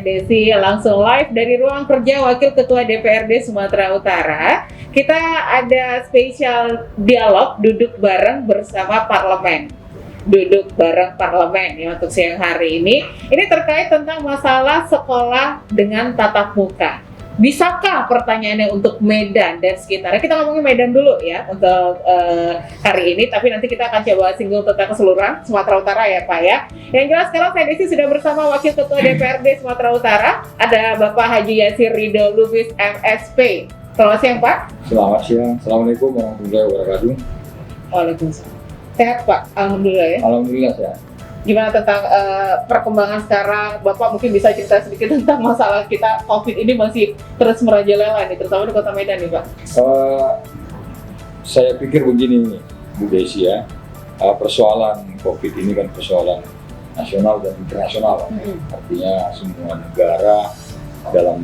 Desi langsung live dari ruang kerja Wakil Ketua DPRD Sumatera Utara. Kita ada spesial dialog duduk bareng bersama parlemen. Duduk bareng parlemen ya untuk siang hari ini. Ini terkait tentang masalah sekolah dengan tatap muka. Bisakah pertanyaannya untuk Medan dan sekitarnya? Kita ngomongin Medan dulu ya untuk hari ini, tapi nanti kita akan coba singgung tentang keseluruhan Sumatera Utara ya Pak ya. Yang jelas sekarang saya Desi sudah bersama Wakil Ketua DPRD Sumatera Utara, ada Bapak Haji Yasir Ridho Lubis MSP. Selamat siang Pak. Selamat siang, Assalamualaikum warahmatullahi wabarakatuh. Waalaikumsalam. Sehat Pak? Alhamdulillah ya. Alhamdulillah sehat. Gimana tentang perkembangan sekarang? Bapak mungkin bisa cerita sedikit tentang masalah kita COVID ini masih terus merajalela nih, terutama di Kota Medan nih Pak. Saya pikir begini Bu Desi ya, persoalan COVID ini kan persoalan nasional dan internasional. Artinya semua negara dalam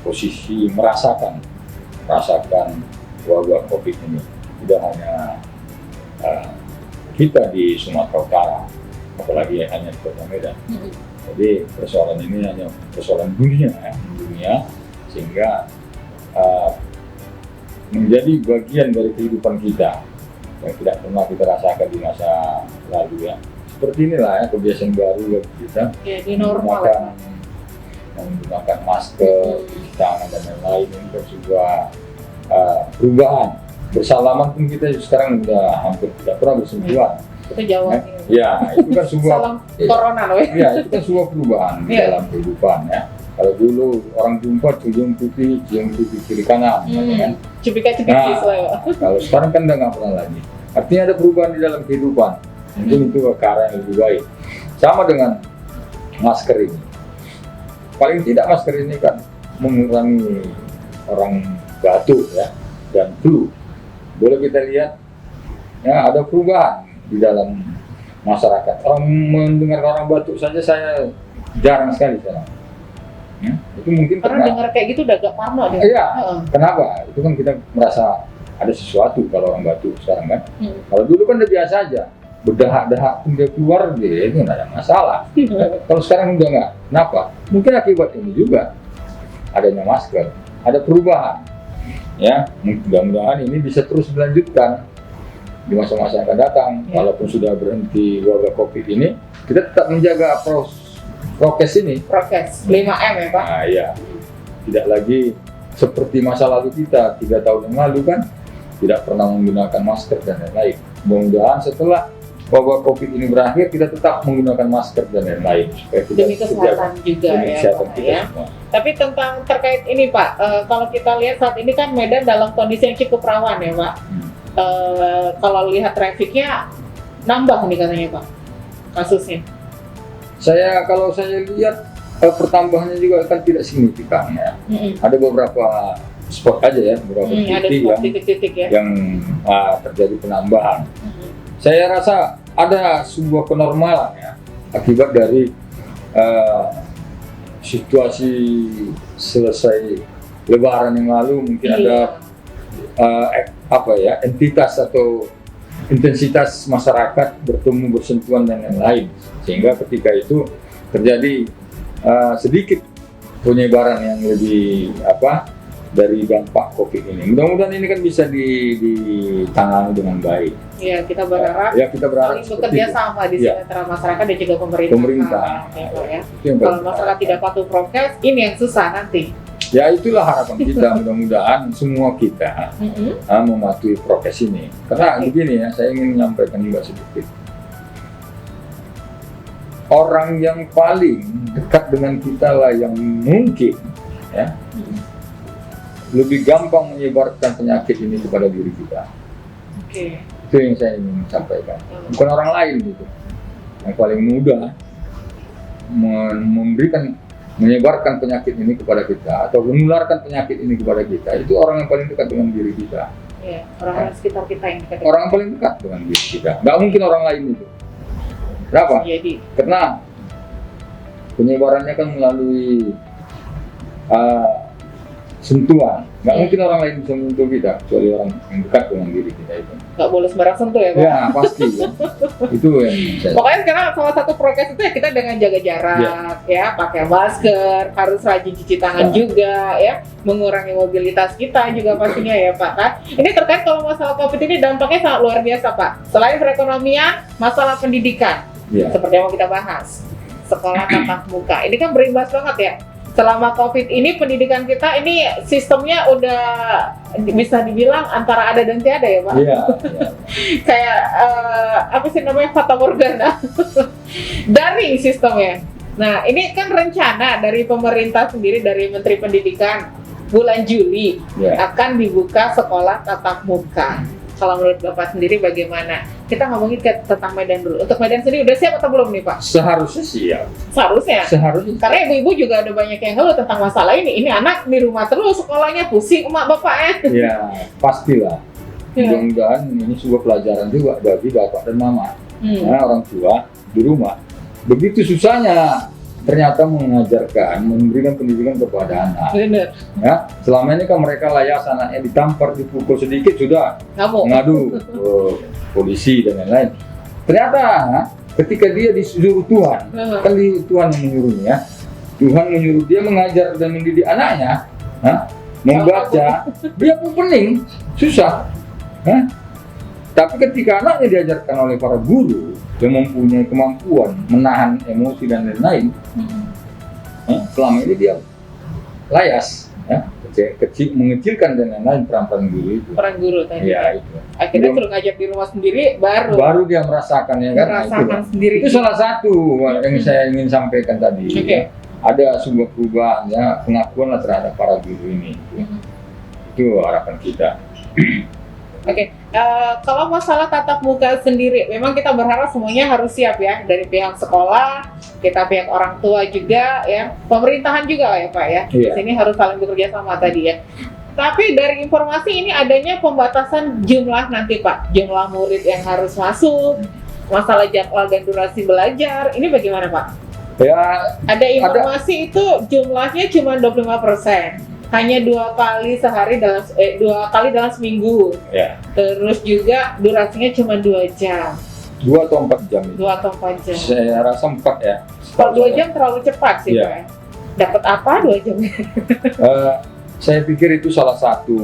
posisi merasakan wabah COVID ini. Tidak hanya kita di Sumatera Utara, apalagi hanya di Kota Medan. Jadi persoalan ini hanya persoalan dunia, sehingga menjadi bagian dari kehidupan kita yang tidak pernah kita rasakan di masa lalu ya. Seperti inilah ya kebiasaan baru bagi kita. Ya, di normal. Menggunakan masker, cuci tangan dan lain-lain, ini kan sebuah perubahan. Bersalaman pun kita sekarang sudah hampir tidak pernah bersentuhan. Itu jauh. Ya, itu kan sebuah salam corona loh ya. Ya, itu kan sebuah perubahan di dalam kehidupan ya. Kalau dulu orang jumpa cium pipi kiri kanan, kan? Cipika-cipiki kalau sekarang kan udah nggak pernah lagi. Artinya ada perubahan di dalam kehidupan. Mungkin itu ke arah yang lebih baik. Sama dengan masker ini. Paling tidak masker ini kan mengurangi orang batuk ya dan flu. Boleh kita lihat ya ada perubahan di dalam masyarakat. Orang mendengar orang batuk saja saya jarang sekali sekarang. Ya, itu mungkin karena dengar kayak gitu udah agak parno deh. Iya. Kenapa? Itu kan kita merasa ada sesuatu kalau orang batuk sekarang kan. Kalau dulu kan udah biasa aja. Berdahak-dahak pun dia keluar dia itu nggak ada masalah. Kalau sekarang udah nggak. Kenapa? Mungkin akibat ini juga adanya masker. Ada perubahan. Ya, mudah-mudahan ini bisa terus dilanjutkan di masa-masa yang akan datang. Walaupun sudah berhenti wabah COVID ini, kita tetap menjaga prokes ini. Prokes 5M ya Pak? Nah, ya. Tidak lagi seperti masa lalu kita 3 tahun yang lalu kan tidak pernah menggunakan masker dan lain-lain. Mudah-mudahan setelah wabah COVID ini berakhir kita tetap menggunakan masker dan lain-lain supaya kita demi kesehatan juga demi ya kesehatan Pak kita ya. semua. Tapi tentang terkait ini Pak, kalau kita lihat saat ini kan Medan dalam kondisi yang cukup rawan ya Pak. Kalau lihat trafiknya nambah nih katanya Pak kasusnya. Kalau saya lihat pertambahannya juga kan tidak signifikan ya. Ada beberapa spot aja ya, beberapa titik yang terjadi penambahan. Saya rasa ada sebuah kenormalan ya akibat dari situasi selesai Lebaran yang lalu mungkin ada entitas atau intensitas masyarakat bertemu bersentuhan dan lain-lain sehingga ketika itu terjadi sedikit penyebaran yang lebih dari dampak COVID ini. Mudah-mudahan ini kan bisa ditangani dengan baik. Ya, kita berharap. Ya, kita berharap saling bekerja sama di sini antara masyarakat dan juga pemerintah. Ya. Kalau masyarakat tidak patuh prokes, ini yang susah nanti. Ya, itulah harapan kita. Mudah-mudahan semua kita mematuhi prokes ini. Karena begini ya, saya ingin menyampaikan juga sedikit. Orang yang paling dekat dengan kita lah yang mungkin ya lebih gampang menyebarkan penyakit ini kepada diri kita. Itu yang saya ingin sampaikan. Bukan orang lain gitu. Yang paling mudah menyebarkan penyakit ini kepada kita atau menularkan penyakit ini kepada kita itu orang yang paling dekat dengan diri kita. Orang sekitar kita yang dekat. Orang yang paling dekat dengan diri kita. Nggak mungkin orang lain itu. Kenapa? Karena penyebarannya kan melalui sentuhan. Nggak mungkin orang lain bisa menyentuh kita kecuali orang yang dekat dengan diri kita itu. Nggak boleh sembarang sentuh ya Pak? Ya pasti ya. Itu yang saya. Pokoknya sekarang salah satu prokes itu ya kita dengan jaga jarak, ya pakai masker, harus rajin cuci tangan juga, ya mengurangi mobilitas kita juga pastinya ya Pak kan. Ini terkait kalau masalah COVID ini dampaknya sangat luar biasa Pak. Selain perekonomian, masalah pendidikan, seperti yang mau kita bahas, sekolah tatap muka, ini kan berimbas banget ya. Selama COVID ini pendidikan kita ini sistemnya udah bisa dibilang antara ada dan tiada ya Pak. Iya. Kayak apa sih namanya, fata morgana. Daring sistemnya. Nah ini kan rencana dari pemerintah sendiri, dari Menteri Pendidikan, bulan Juli akan dibuka sekolah tatap muka. Kalau menurut Bapak sendiri bagaimana? Kita ngomongin tentang Medan dulu. Untuk Medan sendiri udah siap atau belum nih Pak? Seharusnya siap. Seharusnya? Seharusnya. Karena ibu-ibu juga ada banyak yang ngeluh tentang masalah ini. Ini anak di rumah terus, sekolahnya pusing emak bapaknya. Ya, pastilah. Mudah-mudahan ini sebuah pelajaran juga bagi bapak dan mama. Nah, orang tua di rumah. Begitu susahnya ternyata mengajarkan, memberikan pendidikan kepada anak. Benar. Ya, selama ini kan mereka layas, anaknya ditampar, dipukul sedikit sudah mengadu polisi dan lain-lain. Ternyata ketika dia disuruh Tuhan, kan Tuhan yang menyuruhnya, Tuhan menyuruh dia mengajar dan mendidik anaknya, membaca, dia pun pening, susah. Tapi ketika anaknya diajarkan oleh para guru yang mempunyai kemampuan menahan emosi dan lain-lain, selama ini dia layas, kecil, mengecilkan dan lain-lain peran guru itu. Peran guru tadi. Ya, itu. Akhirnya suruh ngajak di rumah sendiri, baru dia merasakan ya kan. Merasakan sendiri. Itu salah satu yang saya ingin sampaikan tadi. Ada sebuah perubahan ya, pengakuan lah terhadap para guru ini. Itu harapan kita. Kalau masalah tatap muka sendiri, memang kita berharap semuanya harus siap ya, dari pihak sekolah, kita pihak orang tua juga ya, pemerintahan juga lah ya Pak ya. Di sini harus saling bekerja sama tadi ya. Tapi dari informasi ini adanya pembatasan jumlah nanti Pak, jumlah murid yang harus masuk, masalah jadwal dan durasi belajar, ini bagaimana Pak? Ya, ada informasi itu jumlahnya cuma 25%. Hanya 2 kali sehari dalam 2 kali dalam seminggu. Terus juga durasinya cuma 2 jam. 2 atau 4 jam. 2 atau 4 jam. Saya rasa 4 ya. Kalau 2 jam terlalu cepat sih Pak. Dapat apa 2 jam? Saya pikir itu salah satu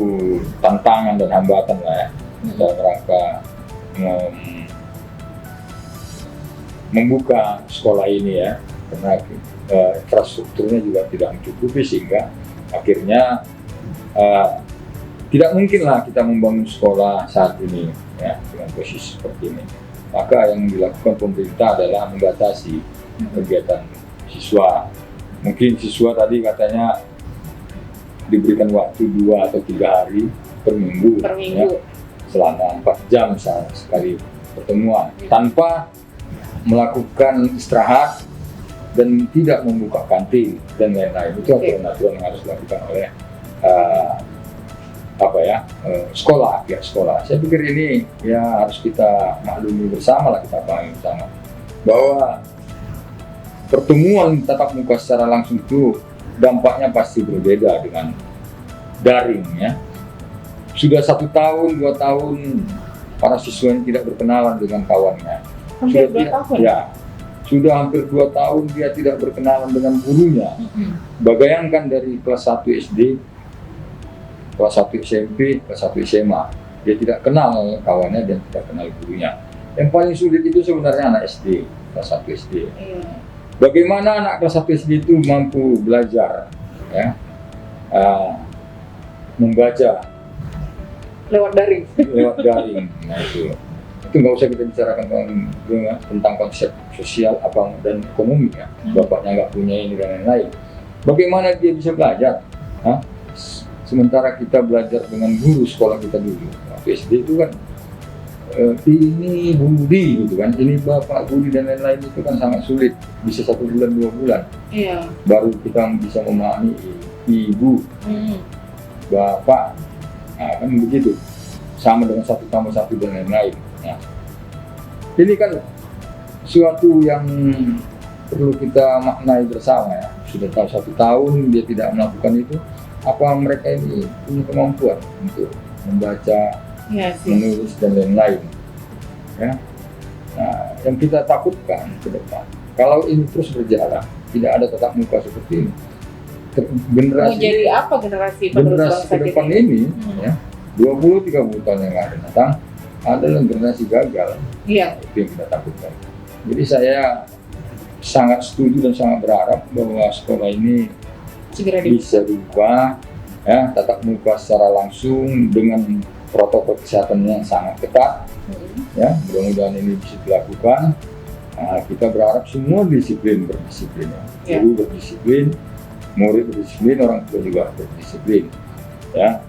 tantangan dan hambatan lah ya, dalam rangka membuka sekolah ini ya, karena infrastrukturnya juga tidak mencukupi sehingga akhirnya tidak mungkinlah kita membangun sekolah saat ini ya, dengan posisi seperti ini. Maka yang dilakukan pemerintah adalah membatasi kegiatan siswa. Mungkin siswa tadi katanya diberikan waktu 2 atau 3 hari per minggu. Ya, selama 4 jam sekali pertemuan, tanpa melakukan istirahat dan tidak membuka kantin dan lain-lain. Itu aturan-aturan yang harus dilakukan oleh sekolah, pihak sekolah. Saya pikir ini ya harus kita maklumi bersama lah, kita pahami bersama bahwa pertemuan tatap muka secara langsung itu dampaknya pasti berbeda dengan daring ya. Sudah 1 tahun, 2 tahun para siswa yang tidak berkenalan dengan kawannya. Hampir 2 tahun? Ya. Sudah hampir 2 tahun dia tidak berkenalan dengan gurunya. Bayangkan dari kelas 1 SD, kelas 1 SMP, kelas 1 SMA, dia tidak kenal kawannya dan tidak kenal gurunya. Yang paling sulit itu sebenarnya anak SD, kelas 1 SD. Bagaimana anak kelas 1 SD itu mampu belajar, ya, membaca lewat daring. Nah itu nggak usah kita bicarakan tentang konsep sosial dan ekonomi ya. Bapaknya nggak punya ini dan lain-lain. Bagaimana dia bisa belajar? Sementara kita belajar dengan guru sekolah kita dulu. Waktu SD itu kan ini Budi gitu kan, ini Bapak Budi dan lain-lain, itu kan sangat sulit. Bisa 1 bulan 2 bulan. Baru kita bisa memahami ibu, bapak, kan begitu. Sama dengan 1 tambah 1 dan lain-lain. Nah, ini kan suatu yang perlu kita maknai bersama ya. Sudah tahu 1 tahun dia tidak melakukan itu, apa mereka ini punya kemampuan untuk membaca, Iya sih. menulis dan lain-lain. Ya. Nah, yang kita takutkan ke depan, kalau ini terus berjalan, tidak ada tatap muka seperti ini, Mau jadi apa generasi penerus generasi bangsa ke depan kita? ini, ya, 20-30 tahun yang akan datang adalah generasi gagal. Iya. Itu yang kita takutkan. Jadi saya sangat setuju dan sangat berharap bahwa sekolah ini Segera di. bisa dibuka, ya, tatap muka secara langsung dengan protokol kesehatan yang sangat ketat. Ya, mudah-mudahan ini bisa dilakukan. Nah, kita berharap semua berdisiplin, ya. Ya. Guru berdisiplin, murid berdisiplin, orang tua juga berdisiplin. Ya,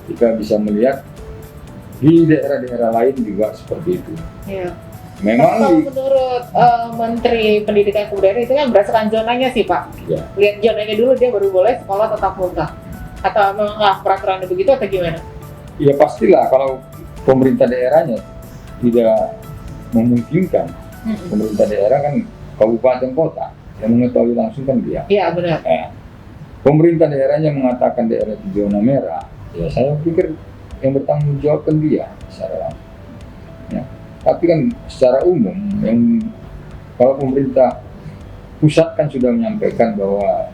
kita bisa melihat di daerah-daerah lain juga seperti itu. Iya. Memang Kalau menurut Menteri Pendidikan dan Kebudayaan itu kan berdasarkan zonanya sih Pak. Ya. Lihat zonanya dulu dia baru boleh sekolah tatap muka. Atau memang peraturan begitu atau gimana? Ya pastilah kalau pemerintah daerahnya tidak memungkinkan. Pemerintah daerah kan kabupaten kota yang mengetahui langsung kan dia. Iya benar. Pemerintah daerahnya mengatakan daerah itu zona merah. Ya saya pikir yang bertanggung jawab kan dia secara langsung. Ya. Tapi kan secara umum yang kalau pemerintah pusat kan sudah menyampaikan bahwa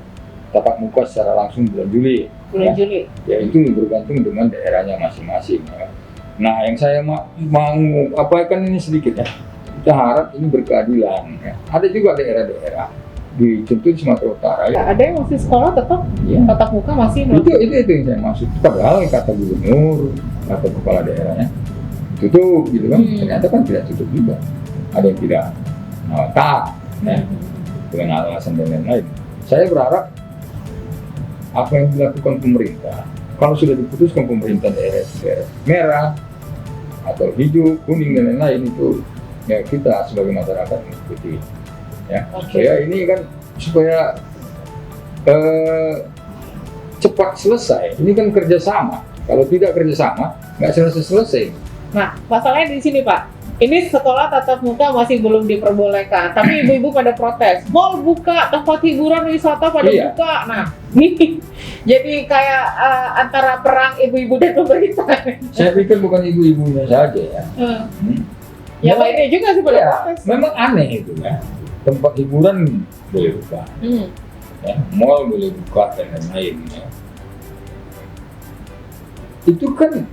tatap muka secara langsung bulan Juli. Bulan Juli. Ya itu bergantung dengan daerahnya masing-masing. Ya. Nah yang saya mau apa kan ini sedikit ya. Kita harap ini berkeadilan. Ya. Ada juga daerah-daerah di contoh di Sumatera Utara. Ya. Ada yang masih sekolah tetap tatap muka masih. Itu yang saya maksud. Padahal kata gubernur, kata kepala daerahnya tutup gitu kan. Ternyata kan tidak tutup juga. Ada yang tidak taat ya, dengan alasan dan lain-lain. Saya berharap apa yang dilakukan pemerintah, kalau sudah diputuskan pemerintah daerah merah atau hijau, kuning dan lain-lain itu ya kita sebagai masyarakat mengikuti ya. Supaya ini kan supaya cepat selesai. Ini kan kerjasama. Kalau tidak kerjasama nggak selesai. Nah, masalahnya di sini Pak. Ini sekolah tatap muka masih belum diperbolehkan, tapi ibu-ibu pada protes. Mall buka, tempat hiburan wisata pada buka. Nah, ini jadi kayak antara perang ibu-ibu dan pemerintah. Saya pikir bukan ibu-ibunya saja ya. Yang lainnya juga sih pada protes. Memang aneh itu ya. Tempat hiburan boleh buka, ya, mall boleh buka dan lain-lain. Ya. Itu kan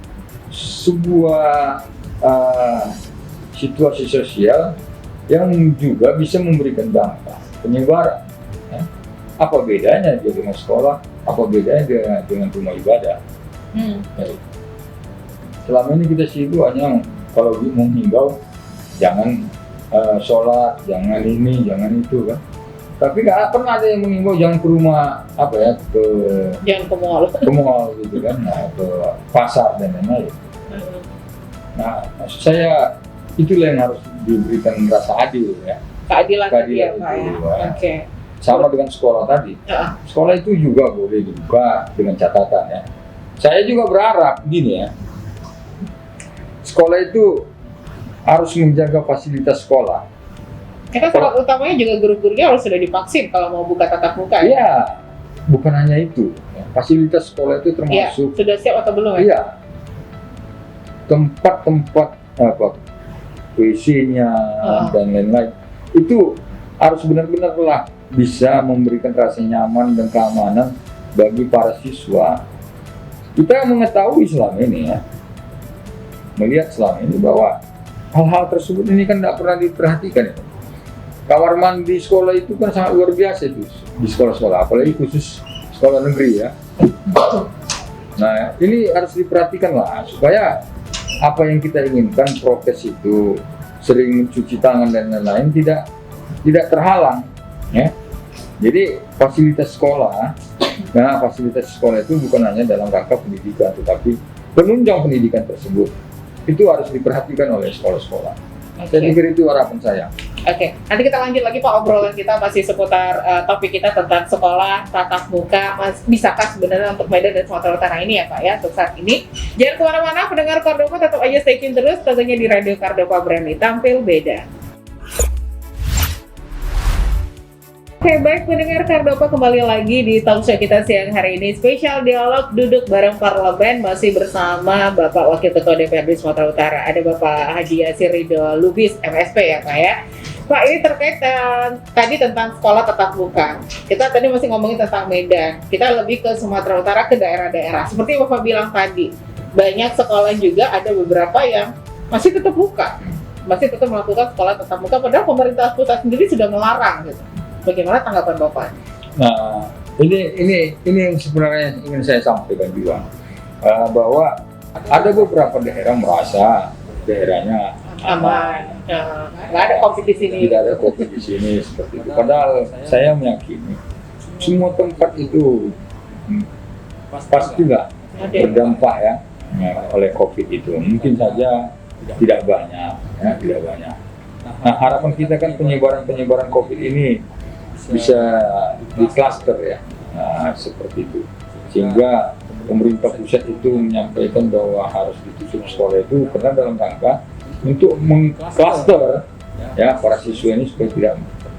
sebuah situasi sosial yang juga bisa memberikan dampak penyebaran. Ya. Apa bedanya dia dengan sekolah? Apa bedanya dia dengan rumah ibadah? Ya. Selama ini kita sibuk hanya kalau menghimbau jangan sholat, jangan ini, jangan itu kan. Tapi nggak pernah ada yang mengimbau jangan ke rumah jangan ke mall gitu kan, ke pasar dan lain-lain. Nah, maksud saya itulah yang harus diberikan rasa adil ya. Keadilan tadi ya Pak ya. Oke. Sama dengan sekolah tadi. Sekolah itu juga boleh dibuka dengan catatan ya. Saya juga berharap gini ya. Sekolah itu harus menjaga fasilitas sekolah. Karena syarat utamanya juga guru-gurunya harus sudah divaksin kalau mau buka tatap muka. Iya, bukan hanya itu. Fasilitas sekolah itu termasuk. Sudah siap atau belum ya? Iya. Tempat-tempat WC-nya dan lain-lain itu harus benar-benar bisa memberikan rasa nyaman dan keamanan bagi para siswa. Kita mengetahui selama ini ya, melihat selama ini bahwa hal-hal tersebut ini kan tidak pernah diperhatikan ya. Kamar mandi sekolah itu kan sangat luar biasa itu di sekolah-sekolah, apalagi khusus sekolah negeri ya. Nah ini harus diperhatikan lah supaya apa yang kita inginkan prokes itu sering mencuci tangan dan lain-lain tidak terhalang ya. Jadi fasilitas sekolah, nah fasilitas sekolah itu bukan hanya dalam rangka pendidikan tetapi penunjang pendidikan tersebut itu harus diperhatikan oleh sekolah-sekolah. Saya pikir itu harapan saya. Oke, nanti kita lanjut lagi Pak obrolan kita masih seputar topik kita tentang sekolah tatap muka. Bisakah sebenarnya untuk Medan dan Sumatera Utara ini ya Pak ya untuk saat ini. Jangan kemana-mana, pendengar Kardopa tetap aja stay tune terus tentunya di Radio Kardopa Berani Tampil Beda. Oke, baik pendengar Kardopa, kembali lagi di talk show kita siang hari ini. Spesial dialog duduk bareng parlemen, masih bersama Bapak Wakil Ketua DPRD Sumatera Utara. Ada Bapak Haji Yasir Ridho Lubis, MSP ya Pak ya. Pak, ini terkait tadi tentang sekolah tatap muka. Kita tadi masih ngomongin tentang Medan. Kita lebih ke Sumatera Utara, ke daerah-daerah. Seperti Bapak bilang tadi, banyak sekolah juga ada beberapa yang masih tetap buka. Masih tetap melakukan sekolah tatap muka, padahal pemerintah pusat sendiri sudah melarang gitu. Bagaimana tanggapan Bapak? Nah, ini yang sebenarnya ingin saya sampaikan juga, bahwa ada beberapa daerah merasa daerahnya Aman, nggak ada COVID di sini. Tidak ada COVID di sini seperti itu. Padahal saya meyakini semua tempat itu pastilah berdampak ya oleh COVID itu. Mungkin saja tidak banyak, ya, tidak banyak. Nah, harapan kita kan penyebaran COVID ini bisa di klaster ya, seperti itu. Sehingga pemerintah pusat itu menyampaikan bahwa harus ditutup sekolah itu karena dalam rangka untuk mengklaster ya para siswa ini supaya tidak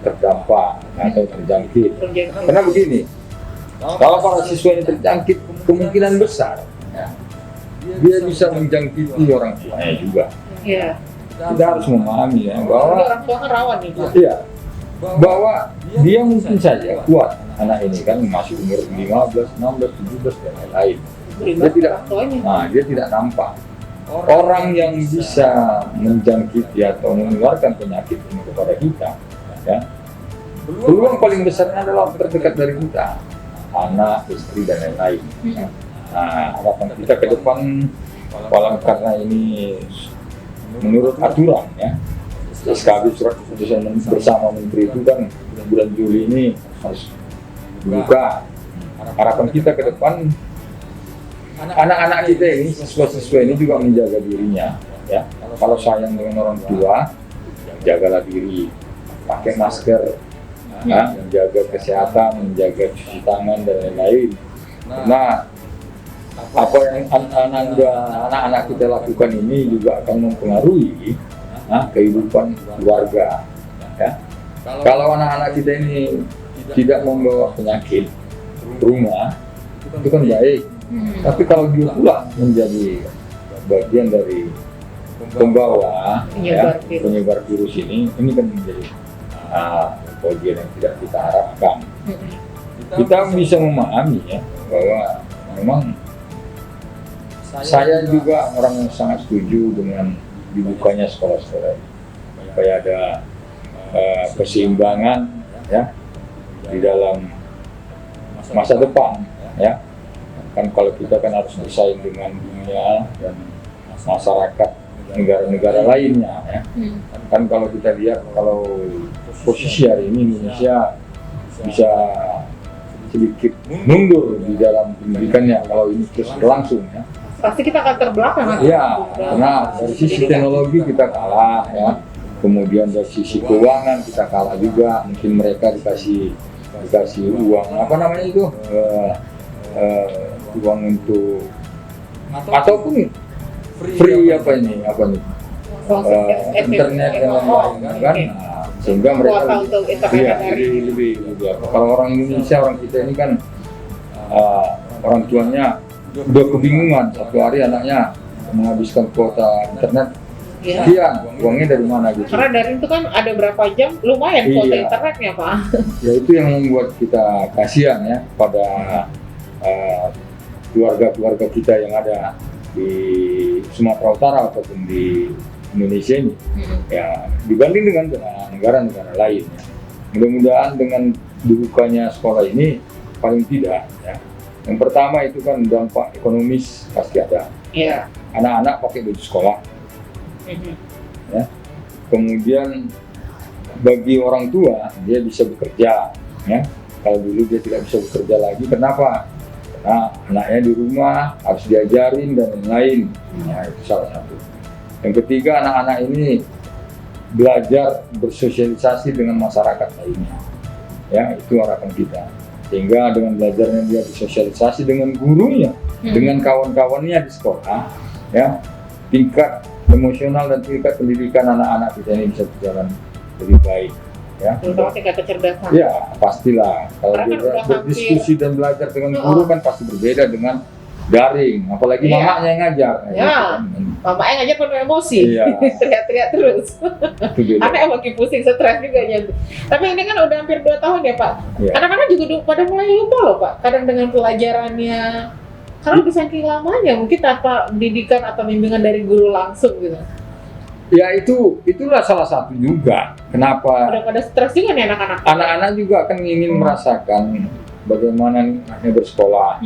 terdampak atau terjangkit. Karena begini, kalau para siswa ini terjangkit, kemungkinan besar ya, dia bisa menjangkiti orang tuanya juga. Iya. Kita harus memahami ya bahwa orang tua kan rawan nih Pak. iya, bahwa dia mungkin saja kuat, anak ini kan masih umur 15, 16, 17 dan lain-lain. Dia tidak nampak. Orang yang bisa menjangkiti atau mengeluarkan penyakit ini kepada kita, ya, peluang paling besarnya adalah terdekat dari kita, anak, istri dan lain-lain. Nah, harapan kita ke depan, walau karena ini menurut aturan ya, SKB surat keputusan bersama menteri itu kan bulan Juli ini harus dibuka. Harapan kita ke depan, anak-anak kita ini, siswa-siswa ini juga menjaga dirinya ya. Kalau sayang dengan orang tua, jagalah diri, pakai masker ya, menjaga kesehatan, menjaga cuci tangan dan lain-lain. Nah, apa yang anak-anak kita lakukan ini juga akan mempengaruhi kehidupan keluarga ya. Kalau anak-anak kita ini tidak membawa penyakit ke rumah, itu kan baik. Tapi kalau dia pula menjadi bagian dari pembawa penyebar virus ini kan menjadi bagian yang tidak kita harapkan. Kita bisa memahami ya bahwa memang saya juga orang yang sangat setuju dengan dibukanya sekolah-sekolah ini, supaya ada keseimbangan ya di dalam masa depan ya. Kan kalau kita kan harus bersaing dengan dunia dan masyarakat negara-negara lainnya ya. Kan kalau kita lihat, kalau posisi hari ini Indonesia bisa sedikit mundur di dalam pendidikannya kalau ini terus berlangsung ya. Pasti kita akan terbelakang. Iya, karena dari sisi teknologi kita kalah ya. Kemudian dari sisi keuangan kita kalah juga. Mungkin mereka dikasih uang apa namanya itu, uang untuk ataupun free internet dan lain-lain kan. Nah, sehingga mereka lebih kalau orang Indonesia, orang kita ini kan orang tuanya udah kebingungan, satu hari anaknya menghabiskan kuota internet sekian, uangnya dari mana gitu. Karena dari itu kan ada berapa jam, lumayan kuota internetnya Pak. Ya itu yang membuat kita kasihan ya pada keluarga-keluarga kita yang ada di Sumatera Utara ataupun di Indonesia ini ya, dibanding dengan negara-negara lain ya. Mudah-mudahan dengan dibukanya sekolah ini paling tidak ya, yang pertama itu kan dampak ekonomis pasti ada. Iya. Anak-anak pakai baju sekolah. Ya. Kemudian bagi orang tua dia bisa bekerja ya. Kalau dulu dia tidak bisa bekerja lagi, kenapa? Karena anaknya di rumah harus diajarin dan lain-lain. Nah, itu salah satu. Yang ketiga, anak-anak ini belajar bersosialisasi dengan masyarakat lainnya. Ya, itu harapan kita. Sehingga dengan belajarnya dia bersosialisasi dengan gurunya, dengan kawan-kawannya di sekolah, ya, tingkat emosional dan tingkat pendidikan anak-anak kita ini bisa berjalan lebih baik. ya. Terutama tingkat kecerdasan. Ya pastilah. Kalau Karena kan dia udah berdiskusi dan belajar dengan guru kan pasti berbeda dengan daring. Apalagi Iya. mamanya yang ngajar. Ya. Gitu kan. Mamanya ngajak penuh emosi, Iya. teriak-teriak terus. Itu beda. Anak emang makin pusing, stres juga ya. Tapi ini kan udah hampir 2 tahun ya Pak. Iya. Anak-anak juga pada mulai lupa loh Pak. Kadang dengan pelajarannya, karena udah saking lamanya mungkin tanpa didikan atau bimbingan dari guru langsung gitu. Ya itulah salah satu juga kenapa Udah pada stres juga nih anak-anak. anak-anak juga kan ingin merasakan bagaimana nikmatnya bersekolah.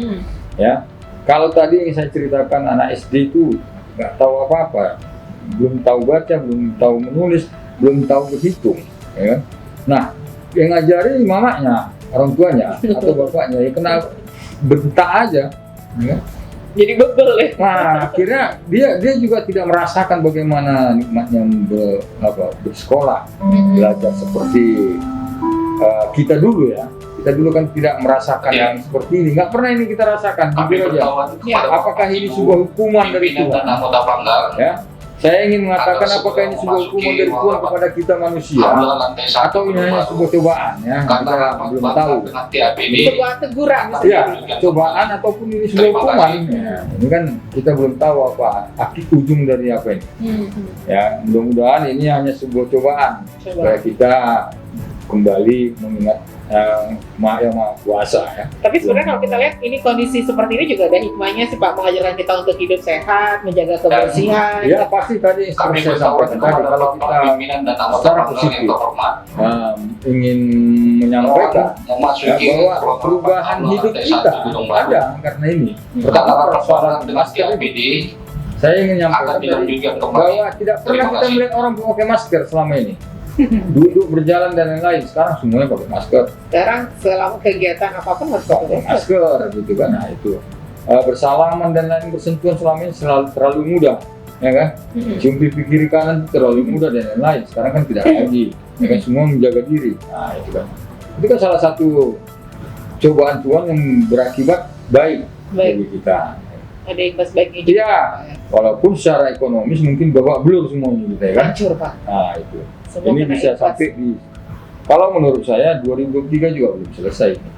Ya, kalau tadi yang saya ceritakan anak SD itu nggak tahu apa-apa, belum tahu baca, belum tahu menulis, belum tahu berhitung, ya kan? Nah, yang ngajari mamanya, orang tuanya atau bapaknya, ya kena bentak aja, ya kan? Jadi bebel ya. Nah, akhirnya dia juga tidak merasakan bagaimana nikmatnya bersekolah, belajar seperti kita dulu ya. Kita dulu kan tidak merasakan yang seperti ini, nggak pernah ini kita rasakan. Jujur aja. Apakah ini sebuah hukuman dari Tuhan? Ya, saya ingin mengatakan apakah ini sebuah hukuman dari Tuhan kepada kita manusia, atau ini hanya sebuah cobaan ya? Kita belum tahu. Sebuah teguran. Ya, cobaan ataupun ini sebuah hukuman. Ya, ini kan kita belum tahu apa ujung dari apa ini. Ya, mudah-mudahan ini hanya sebuah cobaan supaya kita kembali mengingat yang Maha Kuasa ya. Tapi sebenarnya kalau kita lihat ini kondisi seperti ini juga ada hikmahnya sih Pak, mengajarkan kita untuk hidup sehat, menjaga kebersihan. Ya pasti tadi seperti saya sampaikan tadi, kalau kita secara positif ingin menyampaikan bahwa perubahan hidup kita ada karena ini. Pertama persoalan masker ini, saya ingin menyampaikan bahwa tidak pernah kita melihat orang pakai masker selama ini. Duduk berjalan dan lain-lain, sekarang semuanya pakai masker. Sekarang selama kegiatan apapun harus pakai masker gitu kan. Nah itu bersalaman dan lain bersentuhan selama ini terlalu mudah, ya kan? Cium pipi kiri kanan terlalu mudah dan lain-lain. Sekarang kan tidak lagi, ya kan, semua menjaga diri. Nah itu kan, itu kan salah satu cobaan Tuhan yang berakibat baik bagi kita. Ada imbas baiknya juga. Iya, walaupun secara ekonomis mungkin babak belur semuanya gitu ya kan? Hancur Pak. Nah itu. Semua Ini bisa sampai di, kalau menurut saya 2023 juga belum selesai ini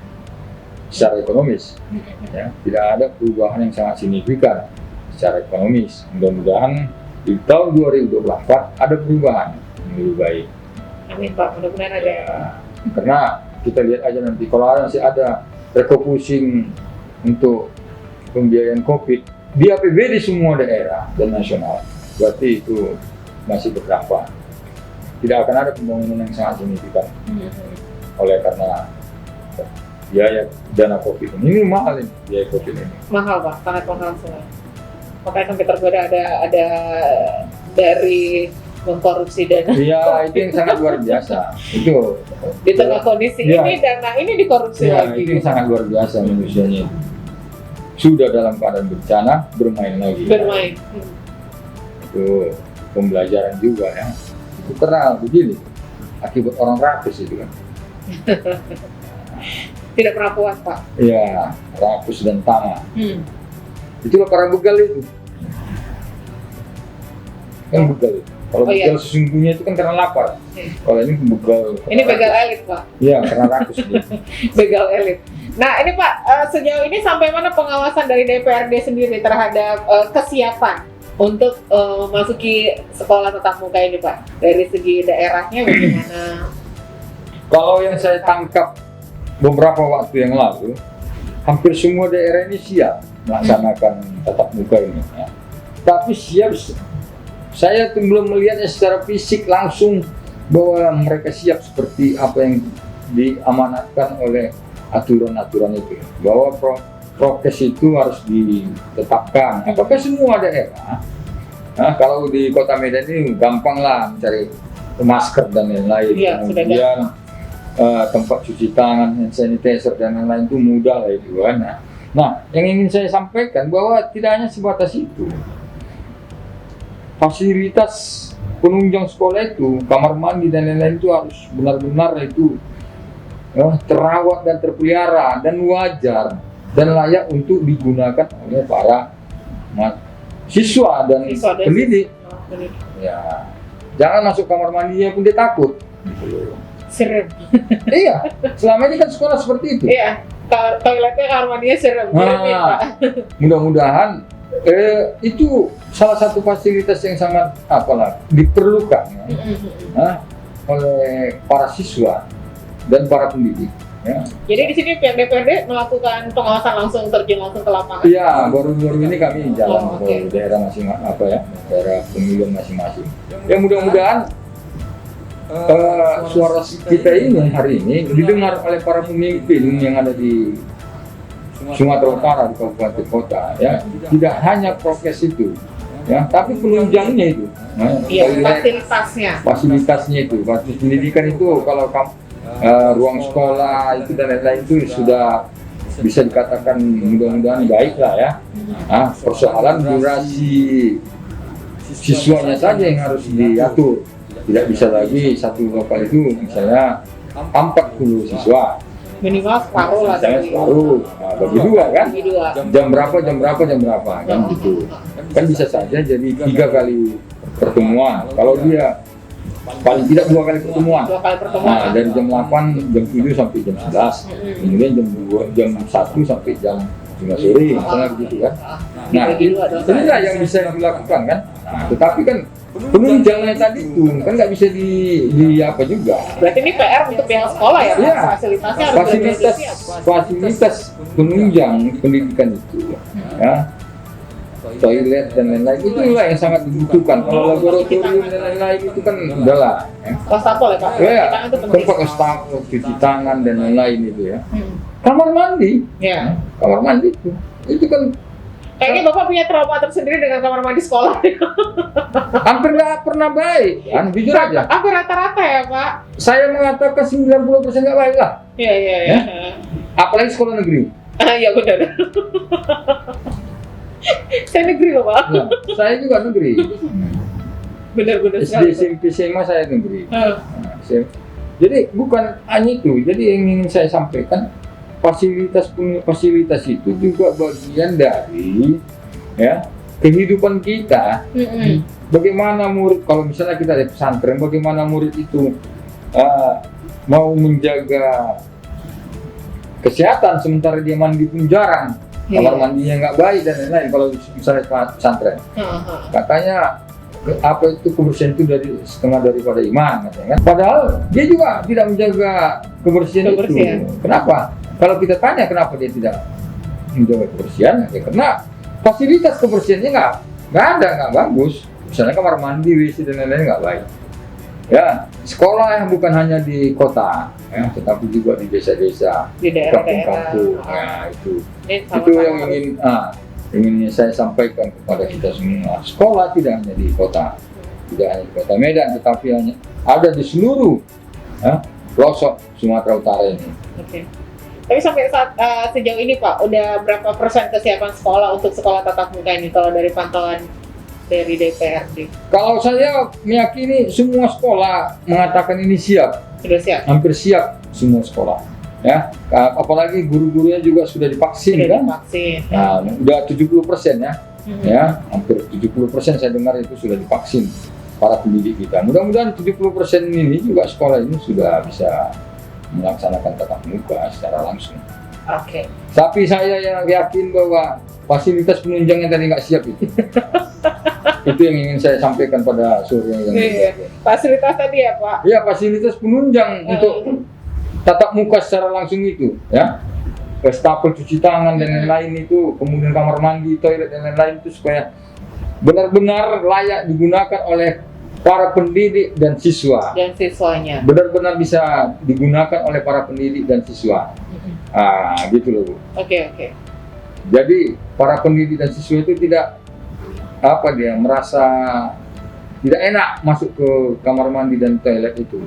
secara ekonomis. Ya, tidak ada perubahan yang sangat signifikan secara ekonomis. Mudah-mudahan di tahun 2024 ada perubahan yang lebih baik. Amin Pak, mudah-mudahan ada. Ya, karena kita lihat aja nanti kalau masih ada refocusing untuk pembiayaan COVID di APBD semua daerah dan nasional, berarti itu masih berdampak. Tidak akan ada pembangunan yang sangat signifikan oleh karena biaya dana COVID ini mahal ini, biaya COVID ini. Mahal Pak, sangat mahal semua. Makanya sampai tergoda ada dari mengkorupsi dana. Iya, itu yang sangat luar biasa. Itu Di tengah kondisi ini dana ini dikorupsi lagi. Itu yang sangat luar biasa manusianya. Sudah dalam keadaan bencana bermain lagi. Bermain. Itu pembelajaran juga ya. Karena begini, akibat orang rakus itu kan. Tidak pernah puas Pak. Iya, rakus dan tamak. Itulah para begal itu. Kan begal itu. Kalau begal sesungguhnya itu kan karena lapar. Kalau ini begal. Ini begal elit Pak. Iya, karena rakus dia. Begal elit. Nah ini Pak, sejauh ini sampai mana pengawasan dari DPRD sendiri terhadap kesiapan untuk memasuki sekolah tatap muka ini Pak? Dari segi daerahnya bagaimana? Kalau yang saya tangkap beberapa waktu yang lalu, hampir semua daerah ini siap melaksanakan tatap muka ini. Ya. Tapi siap, saya belum melihatnya secara fisik langsung bahwa mereka siap seperti apa yang diamanatkan oleh aturan-aturan itu. Bahwa prokes itu harus ditetapkan. Apakah semua daerah? Nah, kalau di Kota Medan ini gampang lah mencari masker dan lain-lain. Ya, kemudian tempat cuci tangan, hand sanitizer dan lain-lain itu mudah lah itu kan. Nah, yang ingin saya sampaikan bahwa tidak hanya sebatas itu. Fasilitas penunjang sekolah itu, kamar mandi dan lain-lain itu harus benar-benar itu terawat dan terpelihara dan wajar dan layak untuk digunakan oleh para siswa dan pendidik. Ya, jangan masuk kamar mandinya pun dia takut. Serem. Iya, selama ini kan sekolah seperti itu. Iya, toiletnya kamar mandinya serem. Nah, mudah-mudahan itu salah satu fasilitas yang sangat diperlukan ya, oleh para siswa dan para pendidik. Ya. Jadi di sini pihak DPRD melakukan pengawasan langsung, terjun langsung ke lapangan. Iya, baru-baru ini kami jalan okay. ke daerah daerah pemilihan masing-masing. Ya mudah-mudahan suara kita ini hari ini didengar oleh para pemimpin yang ada di Sumatera Utara, di kabupaten kota. Ya, tidak hanya prokes itu, ya, tapi penunjangnya itu. Fasilitasnya itu, fasilitas pendidikan itu kalau ruang sekolah itu dan lain-lain itu sudah bisa dikatakan mudah-mudahan baik lah ya. Persoalan durasi siswanya saja yang harus diatur, tidak bisa lagi satu lokal itu misalnya 40 siswa, minimal separuh lah. Separuh, bagi dua kan? Jam berapa kan gitu. Kan bisa saja jadi 3 kali pertemuan. Kalau dia paling tidak 2 kali pertemuan. Dari jam 8, jam 7 sampai jam 11. Kemudian jam 1 sampai jam 5 sore, misalnya begitu kan. Nah, inilah yang bisa dilakukan kan. Tetapi kan penunjangnya tadi itu kan nggak bisa di apa juga. Berarti ini PR untuk pihak sekolah ya, ya. Fasilitasnya harus fasilitas penunjang pendidikan itu, ya. Toilet dan lain-lain itulah yang sangat dibutuhkan. Kalau laboratorium dan lain-lain itu kan udahlah. Wastafel ya Pak. Ya, tempat wastafel, cuci tangan dan lain-lain itu ya. Kamar mandi, ya. Kamar mandi itu kan. Kayaknya Bapak punya trauma tersendiri dengan kamar mandi sekolah. Hampir nggak pernah baik, kan? Jujur aja. Hampir rata-rata ya Pak. Saya mengatakan 90% nggak baik lah. Iya. Apalagi sekolah negeri. Iya benar. Saya negeri loh Pak. Nah, saya juga negeri. Benar-benar. SD, SMP, SMA saya negeri. Jadi bukan hanya itu. Jadi yang ingin saya sampaikan fasilitas itu juga bagian dari ya kehidupan kita. Bagaimana murid kalau misalnya kita ada pesantren, bagaimana murid itu mau menjaga kesehatan sementara dia mandi pun jarang. Kamar mandinya nggak baik dan lain-lain kalau misalnya pesantren. Katanya apa itu kebersihan itu setengah daripada iman, katanya kan. Padahal dia juga tidak menjaga kebersihan. Itu. Kenapa? Kalau kita tanya kenapa dia tidak menjaga kebersihan, ya karena fasilitas kebersihannya nggak bagus. Misalnya kamar mandi, WC dan lain-lain nggak baik. Ya, sekolah yang bukan hanya di kota, ya, tetapi juga di desa-desa, di kampung-kampung, ya itu yang ingin saya sampaikan kepada kita semua. Sekolah tidak hanya di kota, tidak hanya di kota Medan, tetapi hanya ada di seluruh pelosok Sumatera Utara ini. Oke. Tapi sampai sejauh ini Pak, udah berapa persen kesiapan sekolah untuk sekolah tatap muka ini kalau dari pantauan dari DPRD? Kalau saya meyakini semua sekolah mengatakan ini siap. Sudah siap? Hampir siap semua sekolah. Ya, apalagi guru-gurunya juga sudah divaksin kan? Divaksin. Nah, udah 70% ya. Ya, hampir 70% saya dengar itu sudah divaksin para pendidik kita. Mudah-mudahan 70% ini juga sekolah ini sudah bisa melaksanakan tatap muka secara langsung. Oke. Tapi saya yang yakin bahwa fasilitas penunjangnya tadi nggak siap itu. Itu yang ingin saya sampaikan pada sore yang ini. Fasilitas tadi ya Pak? Iya, fasilitas penunjang untuk tatap muka secara langsung itu, ya. Wastafel, cuci tangan dan lain-lain itu, kemudian kamar mandi, toilet dan lain-lain itu supaya benar-benar layak digunakan oleh para pendidik dan siswa. Dan siswanya. Benar-benar bisa digunakan oleh para pendidik dan siswa. Gitu loh Bu. Oke. Jadi para pendidik dan siswa itu tidak merasa tidak enak masuk ke kamar mandi dan toilet itu.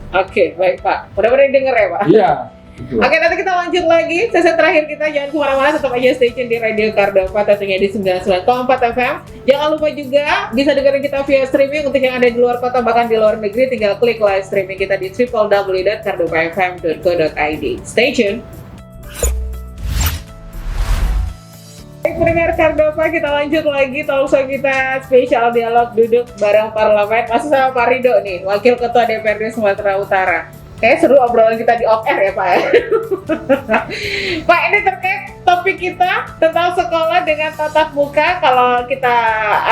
Oke, baik Pak. Mudah-mudahan dengar ya Pak. Iya. Oke, nanti kita lanjut lagi. Sesi terakhir kita jangan kemana-mana, tetap aja stay tune di Radio Cardova tentunya di 99,4 FM. Jangan lupa juga bisa dengerin kita via streaming untuk yang ada di luar kota bahkan di luar negeri. Tinggal klik live streaming kita di www.cardovafm.co.id. Stay tune. Pendengar Cardova, kita lanjut lagi talkshow kita spesial dialog duduk bareng parlemen. Masih sama Pak Ridho nih, Wakil Ketua DPRD Sumatera Utara. Kayaknya seru obrolan kita di off air ya Pak ya. Pak, ini terkait topik kita tentang sekolah dengan tatap muka. Kalau kita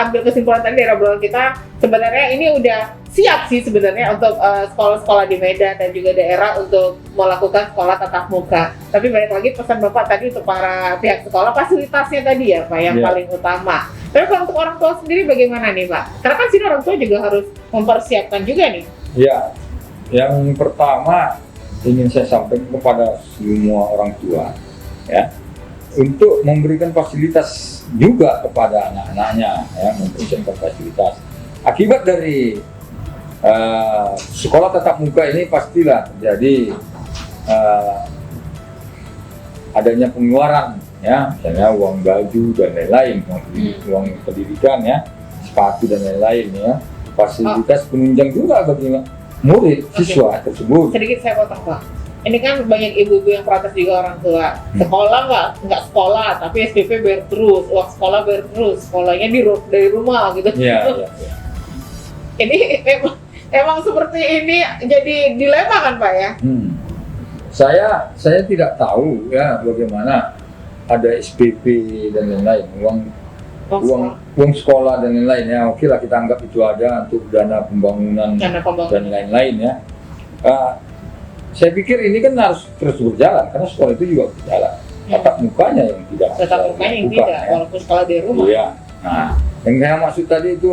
ambil kesimpulan tadi dari obrolan kita, sebenarnya ini udah siap sih sebenarnya untuk sekolah-sekolah di Medan dan juga daerah untuk melakukan sekolah tatap muka. Tapi balik lagi pesan Bapak tadi untuk para pihak sekolah, fasilitasnya tadi ya Pak yang paling utama. Tapi kalau untuk orang tua sendiri bagaimana nih Pak? Karena kan sini orang tua juga harus mempersiapkan juga nih. Ya, yang pertama ingin saya sampaikan kepada semua orang tua ya, untuk memberikan fasilitas juga kepada anak-anaknya ya, memberikan fasilitas. Akibat dari sekolah tatap muka ini pastilah terjadi adanya pengeluaran ya, misalnya uang baju dan lain-lain, uang pendidikan ya, sepatu dan lain-lain ya, fasilitas penunjang juga bagi murid, siswa tersebut. Sedikit saya potong Pak. Ini kan banyak ibu-ibu yang protes juga orang tua. Sekolah nggak sekolah, tapi SPP bayar terus, uang sekolah bayar terus, sekolahnya dari rumah gitu. Iya. Ini emang seperti ini jadi dilema kan Pak ya? Saya tidak tahu ya bagaimana ada SPP dan lain-lain, uang sekolah dan lain-lain ya. Oke lah, kita anggap itu ada untuk dana pembangunan dan lain-lain ya. Saya pikir ini kan harus terus berjalan karena sekolah itu juga berjalan. Tatap mukanya yang tidak. Tatap mukanya yang tidak, ya. Walaupun sekolah di rumah. Iya. Nah, yang saya maksud tadi itu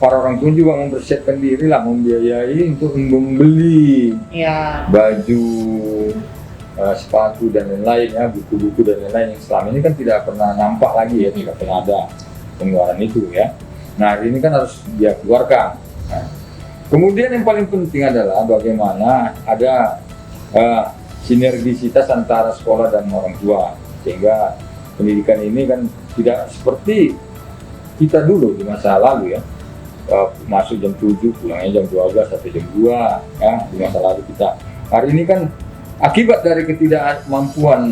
para orang tua juga mempersiapkan diri lah, membiayai untuk membeli baju, sepatu dan lain-lain ya, buku-buku dan lain-lain yang selama ini kan tidak pernah nampak lagi ya, tidak pernah ada pengeluaran itu ya. Nah, ini kan harus dia keluarkan. Nah, kemudian yang paling penting adalah bagaimana ada sinergisitas antara sekolah dan orang tua, sehingga pendidikan ini kan tidak seperti kita dulu di masa lalu ya, masuk jam 7 pulangnya jam 12 sampai jam 2 ya, di masa lalu kita. Hari ini kan akibat dari ketidakmampuan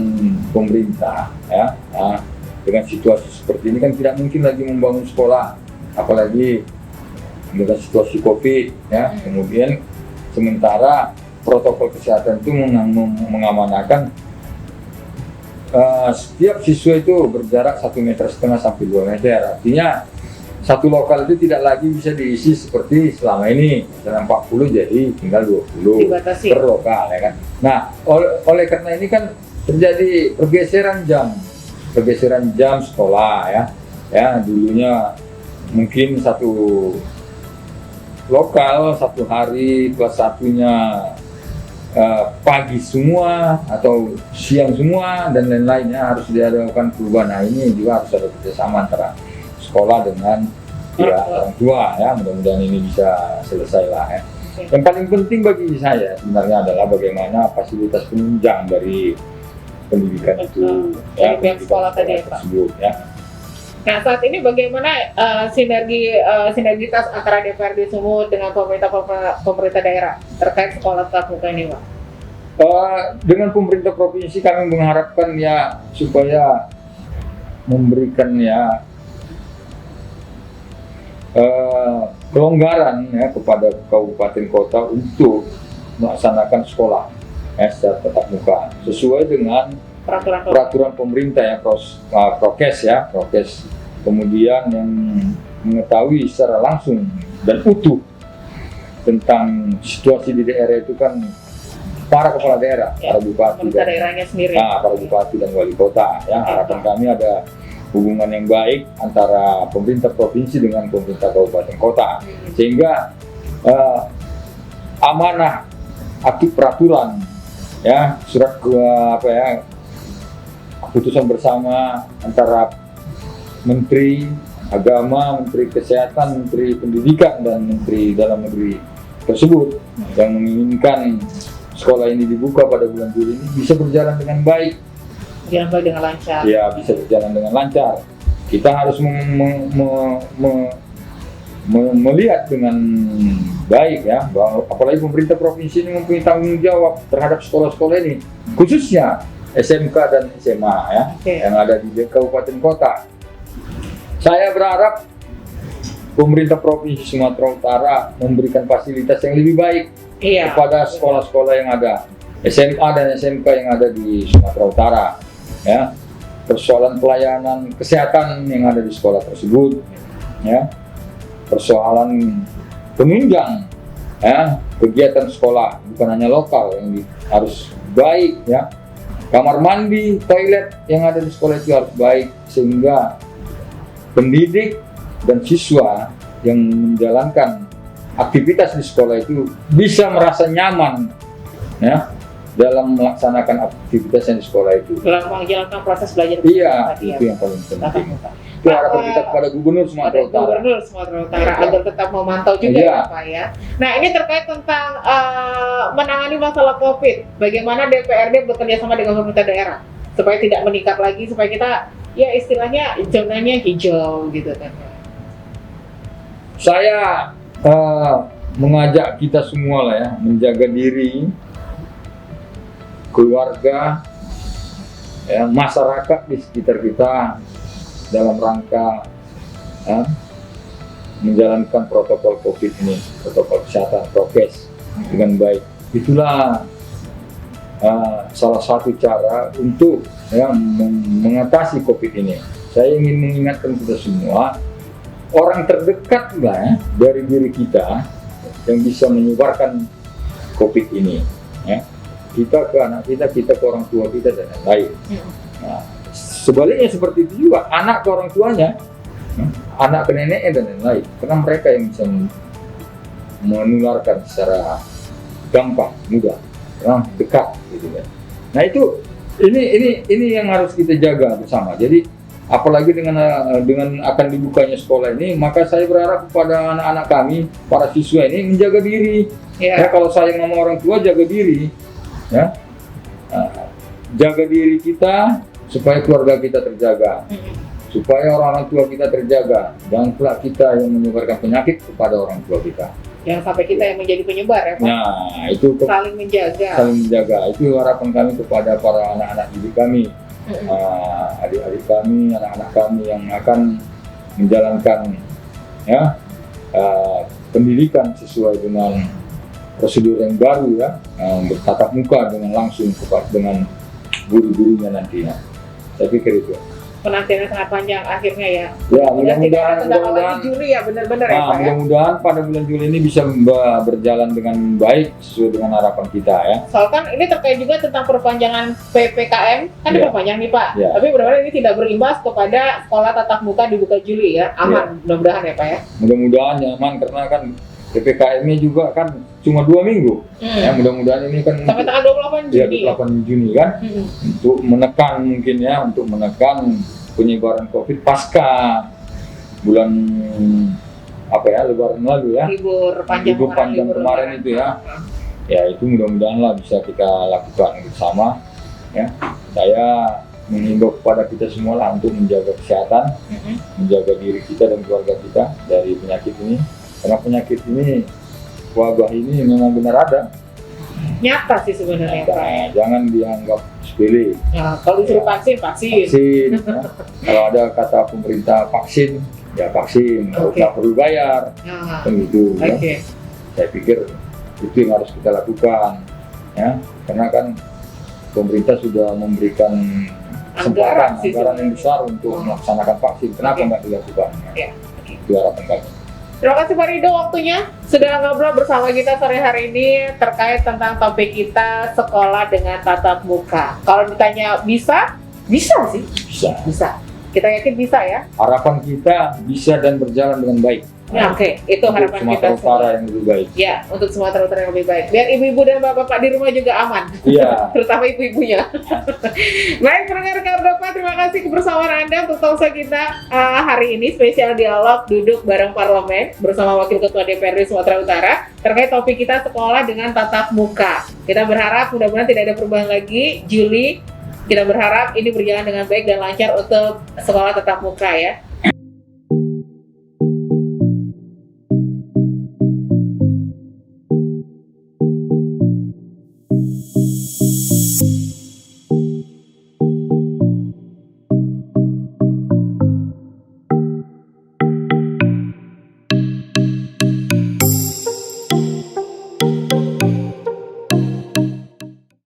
pemerintah ya, dengan situasi seperti ini kan tidak mungkin lagi membangun sekolah, apalagi dengan situasi COVID ya. Kemudian sementara protokol kesehatan itu mengamanahkan setiap siswa itu berjarak 1,5 meter sampai 2 meter. Artinya satu lokal itu tidak lagi bisa diisi seperti selama ini, misalnya 40 jadi tinggal 20 dibatasi per lokal ya kan. Nah, oleh karena ini kan terjadi pergeseran jam sekolah ya. Ya, dulunya mungkin satu lokal satu hari kelas satunya pagi semua atau siang semua dan lain-lainnya, harus diadakan perubahan. Nah, ini juga harus ada kerjasama antara sekolah dengan orang tua ya. Mudah-mudahan ini bisa selesai lah ya. Yang paling penting bagi saya sebenarnya adalah bagaimana fasilitas penunjang dari pendidikan itu ya, pihak sekolah tadi ya Pak. Ya. Nah, saat ini bagaimana sinergitas antara DPRD Sumut dengan pemerintah daerah terkait sekolah tatap muka ini, Pak? Dengan pemerintah provinsi kami mengharapkan ya supaya memberikan ya kelonggaran ya kepada kabupaten kota untuk melaksanakan sekolah secara tatap muka sesuai dengan peraturan pemerintah ya, prokes ya, kemudian yang mengetahui secara langsung dan utuh tentang situasi di daerah itu kan para kepala daerah, para bupati dan daerahnya sendiri. Para bupati dan wali kota ya. Harapan kami ada hubungan yang baik antara pemerintah provinsi dengan pemerintah kabupaten kota, sehingga amanah aktif peraturan ya, surat keputusan bersama antara Menteri Agama, Menteri Kesehatan, Menteri Pendidikan dan Menteri Dalam Negeri tersebut yang menginginkan sekolah ini dibuka pada bulan Juli ini bisa berjalan dengan baik. Berjalan dengan lancar. Ya, bisa berjalan dengan lancar. Kita harus melihat dengan baik ya, bahwa apalagi pemerintah provinsi ini mempunyai tanggung jawab terhadap sekolah-sekolah ini, khususnya SMK dan SMA ya, yang ada di kabupaten kota. Saya berharap pemerintah Provinsi Sumatera Utara memberikan fasilitas yang lebih baik kepada sekolah-sekolah yang ada, SMA dan SMK yang ada di Sumatera Utara. Ya, persoalan pelayanan kesehatan yang ada di sekolah tersebut, ya, persoalan penunjang, ya, kegiatan sekolah bukan hanya lokal yang harus baik, ya, kamar mandi, toilet yang ada di sekolah itu harus baik sehingga pendidik dan siswa yang menjalankan aktivitas di sekolah itu bisa merasa nyaman, ya, dalam melaksanakan aktivitasnya di sekolah itu. Dalam menjalankan proses belajar. Iya, itu yang paling penting. Itu harapan kita kepada Gubernur Sumatera Utara. Gubernur Sumatera Utara agar tetap memantau juga ya Pak ya. Nah ini terkait tentang menangani masalah COVID. Bagaimana DPRD bekerja sama dengan pemerintah daerah supaya tidak meningkat lagi, supaya kita ya istilahnya zonanya hijau gitu kan. Saya mengajak kita semua lah ya, menjaga diri, keluarga, ya, masyarakat di sekitar kita dalam rangka menjalankan protokol COVID ini, protokol kesehatan, prokes dengan baik. Itulah salah satu cara untuk ya, mengatasi COVID ini. Saya ingin mengingatkan kita semua, orang terdekat lah ya, dari diri kita yang bisa menyebarkan COVID ini. Ya. Kita ke anak kita ke orang tua kita dan lain-lain. Nah, sebaliknya seperti itu juga, anak ke orang tuanya, anak ke neneknya dan lain-lain. Karena mereka yang bisa menularkan secara gampang, mudah, dekat, gitu kan. Nah itu, ini yang harus kita jaga bersama. Jadi apalagi dengan akan dibukanya sekolah ini, maka saya berharap kepada anak-anak kami, para siswa ini menjaga diri. Ya, kalau sayang sama orang tua, jaga diri. Ya, jaga diri kita supaya keluarga kita terjaga, supaya orang tua kita terjaga, dan pula kita yang menyebarkan penyakit kepada orang tua kita. Jangan sampai kita yang menjadi penyebar ya Pak. Nah itu saling menjaga. Itu harapan kami kepada para anak-anak didik kami, adik-adik kami, anak-anak kami yang akan menjalankan ya pendidikan sesuai dengan prosedur yang baru ya, bertatap muka dengan langsung dengan guru-gurunya nantinya. Saya pikir itu. Penantiannya sangat panjang akhirnya ya. Ya, mudah-mudahan Juli ya benar-benar ya Pak ya. Mudah-mudahan pada bulan Juli ini bisa berjalan dengan baik sesuai dengan harapan kita ya. Soal kan ini terkait juga tentang perpanjangan PPKM kan diperpanjang nih Pak. Ya. Tapi mudah-mudahan ini tidak berimbas kepada sekolah tatap muka dibuka Juli ya. Aman mudah-mudahan ya Pak ya. Mudah-mudahan nyaman karena kan PPKM-nya juga kan cuma 2 minggu. Ya, mudah-mudahan ini kan sampai tanggal 28 Juni. Ya, 28 Juni kan. Untuk menekan mungkin ya, untuk menekan penyebaran COVID pasca bulan Lebaran lalu ya. Libur panjang kemarin itu ya. Ya, itu mudah-mudahan lah bisa kita lakukan bersama ya. Saya mengimbau kepada kita semua lah untuk menjaga kesehatan, menjaga diri kita dan keluarga kita dari penyakit ini. Karena penyakit ini, wabah ini memang benar ada. Nyata sih sebenarnya Pak. Jangan dianggap sepele. Nah, kalau disuruh vaksin. Ya. Kalau ada kata pemerintah vaksin, ya vaksin. Kalau tak perlu bayar, kan gitu. Ya. Saya pikir itu yang harus kita lakukan. Ya. Karena kan pemerintah sudah memberikan anggaran yang besar untuk melaksanakan vaksin. Kenapa nggak dilakukan? Ya. Itu harapan kami. Terima kasih Pak Rido waktunya sudah ngobrol bersama kita sore hari ini terkait tentang topik kita sekolah dengan tatap muka. Kalau ditanya bisa sih. Bisa. Kita yakin bisa ya. Harapan kita bisa dan berjalan dengan baik. Ya, oke. Itu harapan kita Sumatera Utara yang lebih baik. Ya, untuk Sumatera Utara yang lebih baik. Biar ibu-ibu dan bapak-bapak di rumah juga aman. Iya. Terutama ibu-ibunya. Baik, pendengar Kardopa, terima kasih kebersamaan Anda untuk talkshow kita hari ini spesial dialog duduk bareng parlemen bersama Wakil Ketua DPRD Sumatera Utara terkait topik kita sekolah dengan tatap muka. Kita berharap mudah-mudahan tidak ada perubahan lagi Juli. Kita berharap ini berjalan dengan baik dan lancar untuk sekolah tatap muka ya.